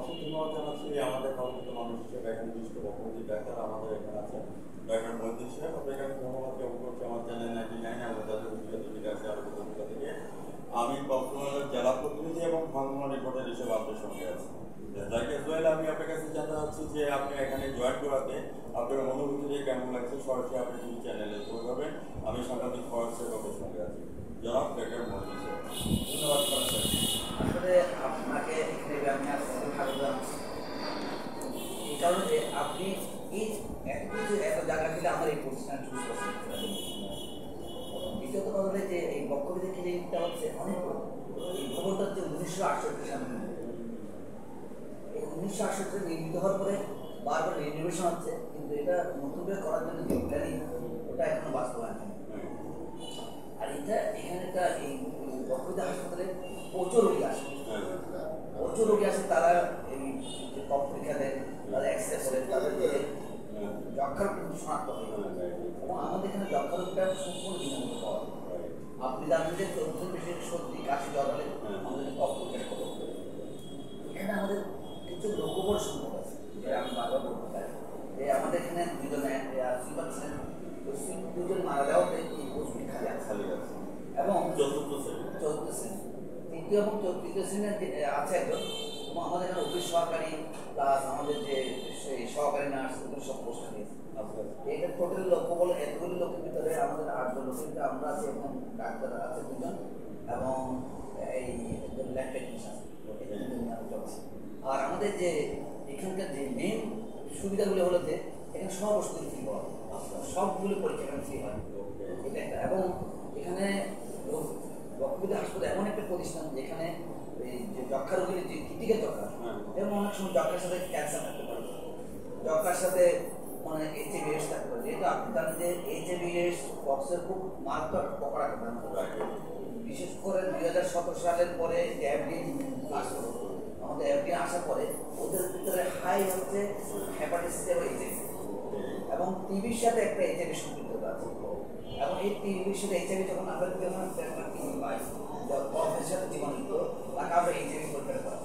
ধন্যবাদ জানাচ্ছি আমাদের কাঙ্ক্ষিত মানুষ হিসেবে এখানে বিশিষ্ট বক্তব্য ডাক্তার আমাদের এখানে আছে ডক্টর মহিউদ্দিন সাহেব। আপনাকে আমি ধন্যবাদ জ্ঞাপন করছি আমার চ্যানেল 99 এবং তাদের ভূমিকা আছে আলোচিত ভূমিকা থেকে। আমি কক্সবাজার জেলা প্রতিনিধি এবং ভাঙমা রিপোর্টার হিসেবে আপনার সঙ্গে আছি। যাকে জয়েল আমি আপনার কাছে জানতে চাচ্ছি যে আপনি এখানে জয়েন করাতে আপনার অনুভূতি দিয়ে কেমন লাগছে, সরাসরি আপনি টিভি চ্যানেলে করবেন। আমি সাংবাদিক ফরাজ সাহেব আপনার সঙ্গে আছি। জনাব ডক্টর মহিউদ্দিন সাহেব। ধন্যবাদ ফরাজ সাহেব। আসলে আপনাকে এখানে আমি আসলে ভালো জানাচ্ছি এই কারণে যে আপনি এই এত জায়গা থেকে আমার এই প্রতিষ্ঠান চুজ করছেন। দ্বিতীয়ত কথা হলে যে এই বক্তব্য ক্লিনিকটা হচ্ছে অনেক এই ভবনটা হচ্ছে 1968 সালে। এই 1968 নির্মিত হওয়ার পরে বারবার রিনোভেশন হচ্ছে, কিন্তু এটা নতুন করে করার জন্য যে প্ল্যানিং ওটা এখনো বাস্তবায়ন হয়নি। আর এটা এখানে একটা এই বক্তব্য হাসপাতালে প্রচুর রোগী আসে, তারা এই যে কফ পরীক্ষা দেন, তারা এক্সরে করেন, তাদের যে যক্ষার কিন্তু শনাক্ত হয় এবং আমাদের এখানে যক্ষার রোগটা সম্পূর্ণ বিনামূল্যে পাওয়া যায়। আপনি জানেন যে 14 বেশি সর্দি কাশি জ্বর হলে আমাদের কফ পরীক্ষা করতে হবে। এখানে আমাদের কিছু লোকবল সম্ভব আছে, যেটা আমি বারবার বলতে পারি যে আমাদের এখানে দুজনে পাচ্ছেন দুজন মারা যাওয়াতে এই পোস্টটি খালি আছে এবং চতুর্থ শ্রেণী, তৃতীয় এবং তৃতীয় শ্রেণীর আছে একজন এবং আমাদের এখানে অফিস সহকারী প্লাস আমাদের যে সেই সহকারী নার্স সব পোস্ট দিয়েছে। এটা টোটাল লক্ষ্য বলে এতগুলি লোকের ভিতরে আমাদের 8 জন লোকের ভিতরে আমরা আছি এবং ডাক্তার আছে 2 জন এবং এই ল্যাব টেকনিশিয়ান চলছে। আর আমাদের যে এখানকার যে মেন সুবিধাগুলো হলো যে এখানে সব ওষুধ ফ্রি পাওয়া যায়, সবগুলো পরীক্ষা এখানে ফ্রি হয় এটা একটা। এবং এখানে বক্তব্য হাসপাতাল এমন একটা প্রতিষ্ঠান যেখানে এই যে যক্ষা রোগীর যে ক্রিটিক্যাল যক্ষা, যেমন অনেক সময় যক্ষার সাথে ক্যান্সার থাকতে পারে, যক্ষার সাথে মানে এইচআইভি এডস থাকতে পারে। যেহেতু আপনি জানেন যে এইচআইভি এডস বক্সের খুব মারাত্মক পকড়া করতে, বিশেষ করে 2017 সালের পরে যে এফডিএ আসলো, আমাদের এফডিএ আসার পরে ওদের ভিতরে হাই হচ্ছে হেপাটাইটিস এবং এইচআইভি এবং টিভির সাথে একটা এইচআইভি সম্পৃক্ততা আছে। এবং এই টিভির সাথে এইচআইভি যখন আমরা টিভি পাই কফের সাথে জীবাণুযুক্ত তাকে আমরা এইচআইভি পরীক্ষা করা।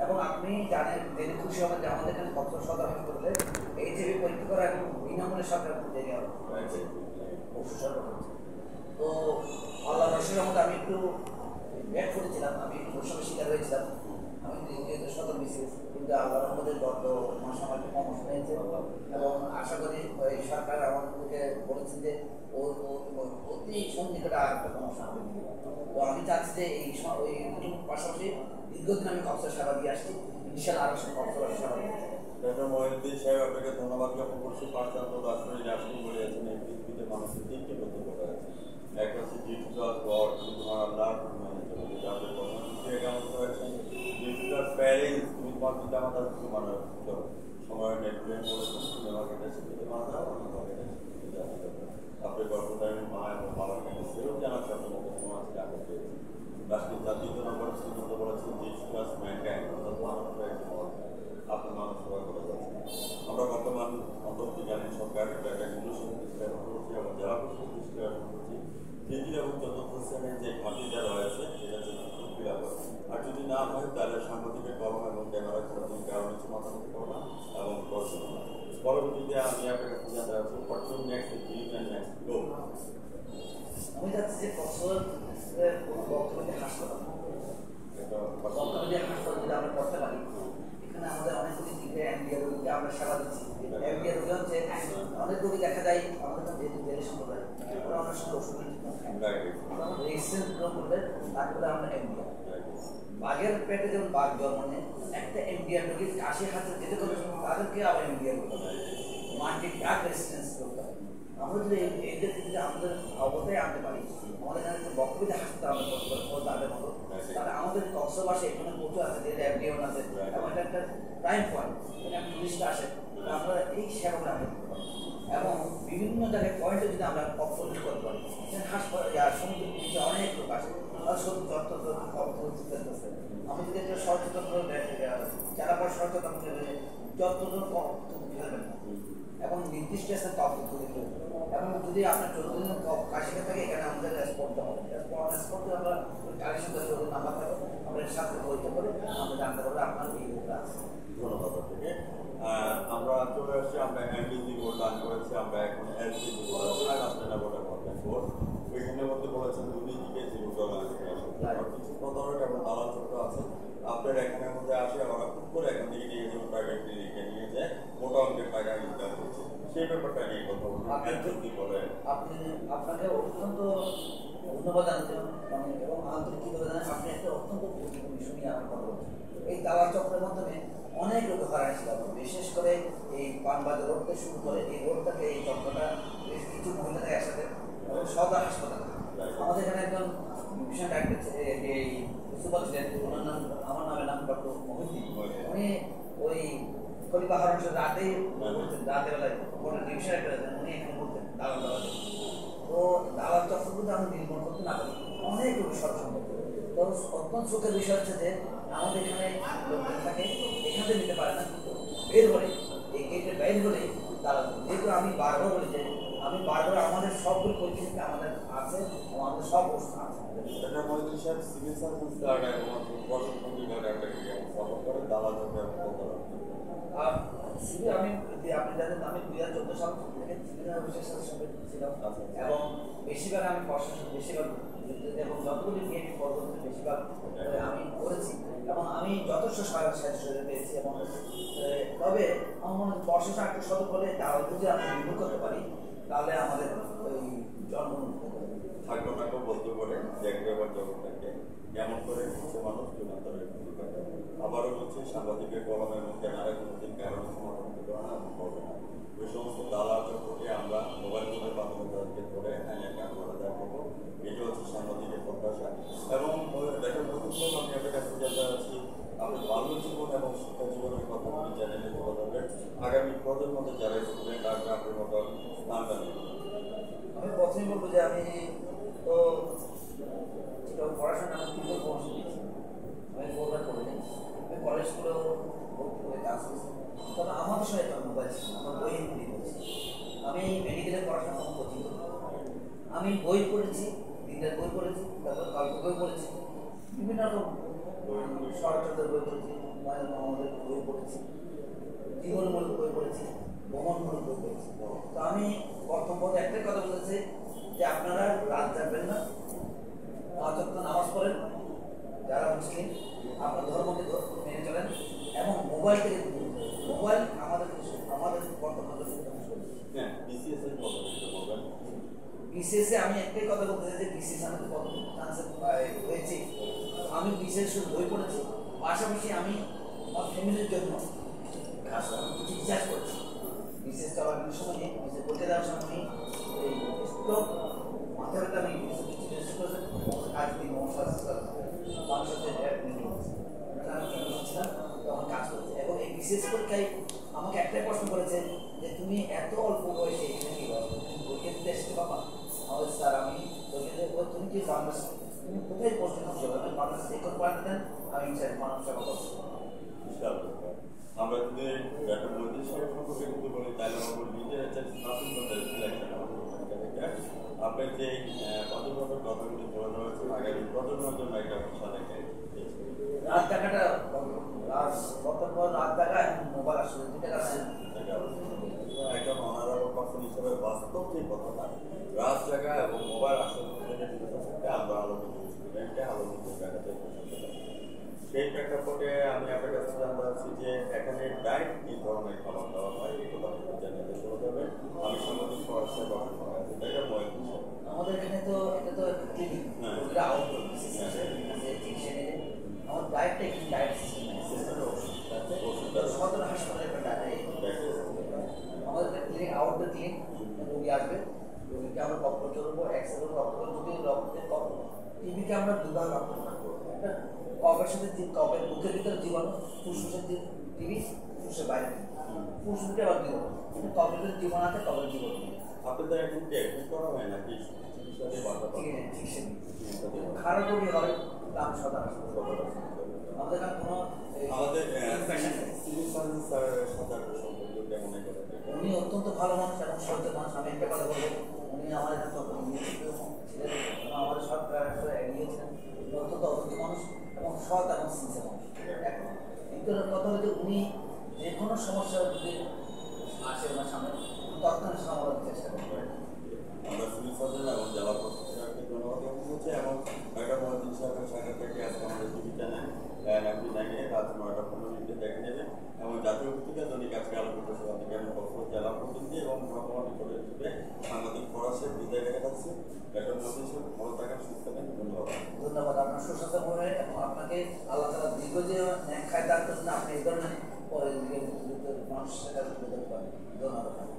এবং আপনি জানেন জেনে খুশি হবেন যে আমাদের এখানে কক্সবাজার সদর হাসপাতালে এইচআইভি পরীক্ষা করা এবং বিনামূল্যে সরকার জায়গা রয়েছে, ওষুধ সরকার হচ্ছে। তো আল্লাহ রসুলের মধ্যে আমি একটু ব্যাট করেছিলাম, আমি একটু সময় শিকার হয়েছিলাম, আমি যেহেতু সদর বিশেষ, কিন্তু আল্লাহর মধ্যে গত মাসে আমার একটু পরামর্শ নিয়েছে এবং আশা করি ওই সরকার আমাদেরকে বলেছেন যে অতি সন্নিকটে আর একটা সমস্যা হবে। তো আমি চাচ্ছি যে এই পাশাপাশি দীর্ঘদিন আমি কক্সবাজার সেবা দিয়ে আসছি, ইনশাআল্লাহ আরও কক্সবাজার সেবা দিয়ে আসছি। ডক্টর মহিউদ্দিন সাহেব আপনাকে ধন্যবাদ জ্ঞাপন করছি। পাঁচটান্ত রাষ্ট্রীয় রাষ্ট্রীয় বলেছেন এই পৃথিবীতে মানুষের 3টি কর্তব্য আছে, একটা হচ্ছে ডিজিটাল গড তোমার লাভ যেটা আপনি কর্মসূচি কেমন করেছেন, ডিজিটাল প্যারেন্টস তুমি তোমার পিতা মাতার কিছু মানে সময় নেটপ্লেন করেছেন, তুমি আমাকে এটা শিখিতে মানা যাও, আমি তোমাকে এটা শিখিতে জানা যাবে। আপনি গর্ভধারণী মা এবং বাবার কাছে সেও জানাচ্ছে আপনার মতো সমাজ আগে পেয়েছে। রাষ্ট্রীয় জাতীয় নম্বর সিদ্ধান্ত বলেছেন ডিজিটাল ম্যানকাইন্ড অর্থাৎ মানবতা একটি মত আপনার মানুষ সেবা করে যাচ্ছে। আমরা বর্তমান অন্তর্বর্তী জানেন সরকার একটা রেগুলেশন দৃষ্টিকরণ করছি এবং জেলা পরিষদ দৃষ্টিকরণ করছি। তৃতীয় এবং চতুর্থ শ্রেণীর যে ঘাঁটিটা রয়েছে সেটা হচ্ছে প্রক্রিয়া। আর যদি না হয় তাহলে সাংবাদিকের কলম এবং ক্যামেরা ছাড়া তুমি কারণ হচ্ছে মাথামুখি করো না এবং করছো না। পরবর্তীতে আমি আপনার কাছে জানতে চাচ্ছি প্রথম নেক্সট নেক্সট গো। আমি চাচ্ছি যে কক্সবাজারের কোনো বক্তব্য হাসপাতাল যদি আমরা করতে পারি, এখানে আমাদের অনেকগুলি দিকে এমডিআর রোগীকে আমরা সেবা দিচ্ছি। এমডিআর রোগী হচ্ছে অনেক রোগী দেখা যায় আমাদের যেহেতু জেলে সম্প্রদায় ওরা অনেক সময় ওষুধ রেজিস্ট্রেশন করলে তারপরে আমরা এমডিআর বাঘের পেটে যেমন বাঘ জন্ম নেয়, একটা এমডিআর রোগী 80,000 যেতে করবে তাদেরকে আবার এমডিআর করতে হবে, মাল্টি ড্রাগ রেজিস্ট্যান্স করতে হবে। আমরা যদি এদের যদি আমাদের অবস্থায় আনতে পারি, আমাদের এখানে বক্তব্য হাসপাতাল আমরা করতে পারি তাদের মতো, তাহলে আমাদের কক্সবাজারে এখানে প্রচুর আছে, যেটা এফডিএন আছে এবং এটা একটা প্রাইম পয়েন্ট, এখানে টুরিস্ট আসে, আমরা এই সেবাগুলো আমরা করতে পারি এবং বিভিন্ন জায়গায় পয়েন্টে যদি আমরা কক্সবাজার করতে পারি, হাসপাতাল সমুদ্রের নিচে অনেক লোক আসে, তারা সত্যি যত্র করতেছে। আমি যদি একটা সচেতন যারা পর সচেতন যত্র ফেলবেন না এবং নির্দিষ্ট স্থানে তথ্য তুলে এবং যদি আপনার 14 দিন কাশিতে থাকে এখানে আমাদের রেসপন্ড হবে, রেসপন্ডে আমরা কারের সাথে 14 নাম্বার থাকবে, আমরা এর সাথে বলতে পারি, আমরা জানতে পারবো আপনার এটা আছে। ধন্যবাদ আপনাকে। আমরা চলে আসছি, আমরা এমডিজি বোর্ড দান করেছি, আমরা এখন এলসিজি বোর্ড আছে, সাস্টেনেবল ডেভেলপমেন্ট বোর্ড। ওইখানে মধ্যে বলেছেন দুর্নীতিকে জিরো টলারেন্স করা। কিছু প্রতারক এবং দালাল চক্র আছে, আপনার এখানের মধ্যে আসে, ওরা খুব করে এখান থেকে নিয়ে যাবে প্রাইভেট ক্লিনিকে নিয়ে যায়, মোটা অঙ্কের টাকা ইনকাম করছে। সেই ব্যাপারটা নিয়ে কথা বলুন, এলসিজি বলে। আপনাকে অত্যন্ত ধন্যবাদ জানাতে এবং আন্তরিকভাবে জানাই, আপনি একটা অত্যন্ত গুরুত্বপূর্ণ বিষয় নিয়ে আমার কথা বলছেন। এই দালাল চক্রের মাধ্যমে অনেক লোক হয়রানি ছিল, বিশেষ করে এই পানবাজার রোড থেকে শুরু করে এই রোডটাকে, এই চক্রটা বেশ কিছু মহিলাদের একসাথে এবং সদর হাসপাতাল। আমাদের এখানে একজন ভীষণ ডাক্তার এই সুপার ছিলেন, ওনার নাম, আমার নামের নাম ডক্টর মহিউদ্দিন। উনি ওই খলিফা হারুন রাতে বলতেন, রাতেবেলায় কোনো ডিভিশন একটা উনি এখানে বলতেন দালাল দালাল। তো দালাল চক্রগুলো আমি নির্মূল করতে না পারি, অনেক লোক সরসম্ভব। তো অত্যন্ত সুখের বিষয় হচ্ছে যে আমাদের এখানে লোকজন থাকে, এখান থেকে নিতে পারে না, কিন্তু বের হলে এই গেটে বের হলে দালাল। যেহেতু আমি বারবার বলি যে আমি বারবার আমাদের সবগুলো পরিস্থিতি আমাদের আছে, আমাদের সব অবস্থা আছে। এটা মহিউদ্দিন সাহেব সিভিল সার্ভিস কার্ড এবং প্রশাসন বিভাগে একটা সাপোর্ট করে দালাল চক্র এবং প্রতারক। সিভিল আমি, আপনি জানেন আমি 2014 সাল থেকে সিভিল সার্ভিসের সাথে সম্পৃক্ত ছিলাম এবং বেশিরভাগ আমি প্রশাসন, বেশিরভাগ এবং যতগুলি বিএনপি পদ্ধতি বেশিরভাগ আমি করেছি এবং আমি যথেষ্ট সহায়তা পেয়েছি। এবং তবে আমার মনে হয় প্রশাসন একটু সতর্ক হলে দালাল যদি আমরা নির্মূল করতে পারি তাহলে আমাদের ওই জন্ম থাকবো না বলতে পারে যে একবার জগৎটাকে যেমন করে কিছু মানুষ যুগান্তরের ভূমিকা। আবারও বলছি, সাংবাদিকের কলমের মধ্যে নানা কোনোদিন কারণে সমর্থন করে না এবং করবে না। ওই সমস্ত দালাল চক্রকে আমরা মোবাইল ফোনের মাধ্যমে তাদেরকে ধরে আইনের কাঠগড়া দেওয়া করবো। এটি হচ্ছে সাংবাদিকের প্রত্যাশা। এবং দেখার প্রথম আমি আপনার কাছে জানতে চাচ্ছি, আপনি বাল্য জীবন এবং শিক্ষা জীবনের কথাগুলি চ্যানেলে তুলে ধরবেন, আগামী প্রজন্মদের যারা স্টুডেন্ট আসবে আপনার মতো স্থানটা নেই। আমি প্রথমেই বলবো যে আমি তো পড়াশোনা আমি কিন্তু পড়াশোনা দিয়েছি, আমি বোর্ডার করিনি, আমি কলেজ করেও ভর্তি করে কাজ করছি। তবে আমাদের সময় একটা মোবাইল ছিল, আমার বই হিন্দি পড়েছি, আমি মেডিকেলে পড়াশোনা কম কোচিং করি, আমি বই পড়েছি, দিনের বই পড়েছি, তারপর গল্প বই পড়েছি, বিভিন্ন রকম শরৎচন্দ্রের বই পড়েছি, হুমায়ুন আহমেদের বই পড়েছি, জীবনমূলক বই পড়েছি, ভ্রমণমূলক বই পড়েছি। তো আমি প্রথম পথে একটাই কথা বলেছি যে আপনারা রাত জাগবেন না, 5 ওয়াক্ত নামাজ পড়েন, যারা মুসলিম আপনার ধর্মকে মেনে চলেন এবং মোবাইল থেকে মোবাইল আমাদের বর্তমান বিসিএসে আমি একটাই কথা বলতে চাই যে বিসিএস আমাদের কত চান্স হয়েছে। আমি বিসিএস বই পড়েছি, পাশাপাশি আমি আমার ফ্যামিলির জন্য কিছু রিসার্চ করেছি। বিসিএস চলাকালীন সময় বিসিএস পরীক্ষা দেওয়ার সময় এই স্ট্রোক মাথা ব্যথা আমি কিছু রিসার্চ করেছি, কাজ দিই মানুষের ছিলাম তখন কাজ করছে। এবং এই বিশেষ পরীক্ষায় আমাকে একটাই প্রশ্ন করেছে যে তুমি এত অল্প বয়সে এখানে কি করো, তুমি পরীক্ষা দিতে এসেছো বাবা? আমাদের স্যার আমি তুমি কি বাংলাদেশ, তুমি কোথায় পোস্ট দিচ্ছো? আমি বাংলাদেশ রেকর্ড পাঠিয়ে দেন, আমি মানব সেবা করছি। আমরা যদি একটা বৈদেশিক সম্পর্কে যদি বলি তাহলে আমরা নিজের আপনার যে পদ্ধতিগত কথাগুলি বলা হয়েছে আগামী প্রজন্মের জন্য একটা বিশাল একটা রাত টাকাটা বর্তমান রাত টাকা এবং মোবাইল আসলে 2 টাকা একজন অনারাবল পার্সন হিসেবে বাস্তব যে কথাটা রাত জায়গা এবং মোবাইল আসলে আমরা আলোকিত স্টুডেন্টকে আলোকিত জায়গাতে পৌঁছাতে পারি। সেই প্রেক্ষাপটে আমি আপনার কাছে জানতে চাচ্ছি যে এখানে ডায়েট কী ধরনের খাবার দেওয়া হয় এই কথা জানাতে চলে যাবে। আমি সাংবাদিক পড়াশোনা গঠন করা আছে, তাই আমাদের এখানে তো এটা তো ক্লিনিক আউটডোর আমার ডায়েটটা একটু ডায়েট সিস্টেম সদর হাসপাতালে একটা ডায়েট আমাদের ক্লিনিক আউটডোর ক্লিনিক, রোগী আসবে, রোগীকে আমরা রক্ত চলবো, এক্সরে রক্ত যদি রক্তের টিবিকে আমরা দুবার রক্ত রাখবো, একটা কপের সাথে কপের মুখের ভিতরে জীবাণু, ফুসফুসের টিবি, ফুসফুসের বাইরে ফুসফুসটা আবার জীবাণু, কপের ভিতরে জীবাণু আছে, কপের জীবাণু আপনাদের এখন ট্রিটমেন্ট করা হয় নাকি খারাপ রোগী হয় দাম সদা আমাদের এখানে কোনো উনি অত্যন্ত ভালো মানুষ এবং সত্য মানুষ। আমি একটা কথা বলবো, উনি আমার এখানে ছিলেন, আমাদের সরকার এগিয়েছিলেন, অত্যন্ত অভিজ্ঞ মানুষ এবং সৎ এবং সিনসিয়ার মানুষ। দ্বিতীয় কথা হলো যে উনি যে কোনো সমস্যা যদি আসে ওনার সামনে তৎক্ষণাৎ সমাধানের চেষ্টা করবেন। আমরা সিভিল সার্জন এবং জেলা প্রশাসনকে ধন্যবাদ জ্ঞাপন করছি এবং 9টা 35 সালের সাক্ষাৎ থেকে আজকে আমাদের টিভি চ্যানেল MP9 রাত 9টা 15 দেখে নেবে এবং জাতীয় ভিত্তিতে দৈনিক আজকে আলোকিত সভা থেকে আমি কক্সবাজার জেলা প্রতিনিধি এবং ভ্রাম্যমাণ রিপোর্টের হিসেবে সাংবাদিক ফরাসের বিদায় রেখে যাচ্ছি। ডক্টর মোহাম্মদ ইউসুফ ভালো থাকেন, সুস্থ থাকেন, ধন্যবাদ। ধন্যবাদ আপনার সুস্বাস্থ্য হবে এবং আপনাকে আল্লাহ তাআলা দীর্ঘ যে খায় দান করছেন আপনি এই ধরনের মানুষের সাথে ধন্যবাদ।